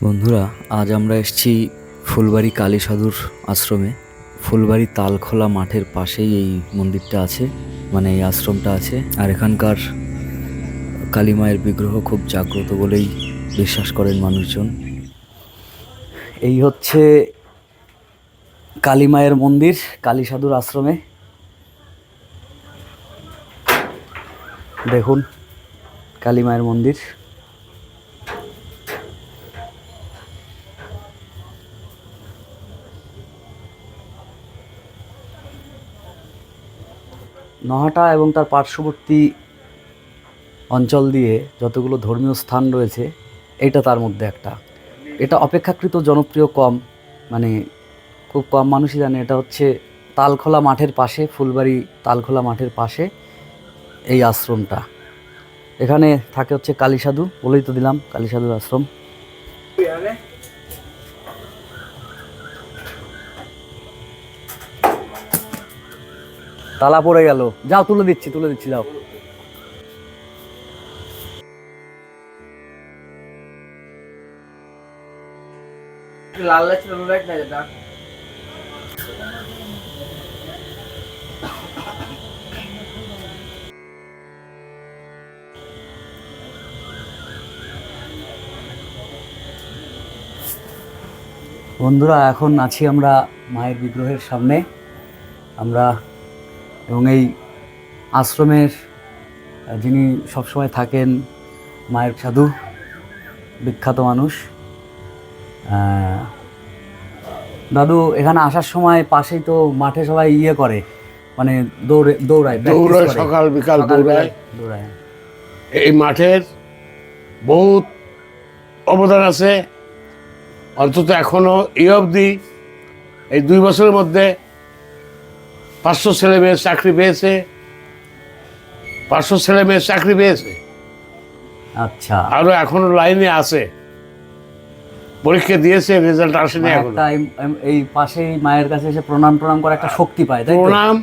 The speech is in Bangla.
বন্ধুরা, আজ আমরা এসেছি ফুলবাড়ি কালী সাধুর আশ্রমে। ফুলবাড়ি তালখোলা মাঠের পাশেই এই মন্দিরটা আছে, মানে এই আশ্রমটা আছে। আর এখানকার কালী মায়ের বিগ্রহ খুব জাগ্রত বলেই বিশ্বাস করেন মানুষজন। এই হচ্ছে কালী মায়ের মন্দির কালী সাধুর আশ্রমে। দেখুন কালী মায়ের মন্দির। নহাটা এবং তার পার্শ্ববর্তী অঞ্চল দিয়ে যতগুলো ধর্মীয় স্থান রয়েছে, এটা তার মধ্যে একটা। এটা অপেক্ষাকৃত জনপ্রিয় কম, মানে খুব কম মানুষই জানে। এটা হচ্ছে তালখোলা মাঠের পাশে, ফুলবাড়ি তালখোলা মাঠের পাশে এই আশ্রমটা। এখানে থাকে হচ্ছে কালী সাধু, বলেই তো দিলাম কালী সাধুর আশ্রম। তালা পড়ে গেল, যাও তুলে দিচ্ছি যাও। লাল লাইট ব্লু লাইট না যেটা বন্ধুরা, এখন আছি আমরা মায়ের বিগ্রহের সামনে। আমরা এবং এই আশ্রমের যিনি সবসময় থাকেন, মায়ের সাধু, বিখ্যাত মানুষ। দাদু, এখানে আসার সময় পাশেই তো মাঠে সবাই ইয়ে করে, মানে দৌড়ায় সকাল বিকাল দৌড়ায়। এই মাঠের বহুত অবদান আছে। অন্তত এখনো এই অবধি এই 2 বছরের মধ্যে 500 ছেলে মেয়ে চাকরি পেয়েছে। 500 ছেলে মেয়ে চাকরি পেয়েছে। আচ্ছা, আরো এখনো লাইনে আছে, পরীক্ষা দিয়েছে, রেজাল্ট আসেনি এখনো। এই পাশেই মায়ের কাছে এসে প্রণাম করা একটা শক্তি পায়, তাই তো? প্রণাম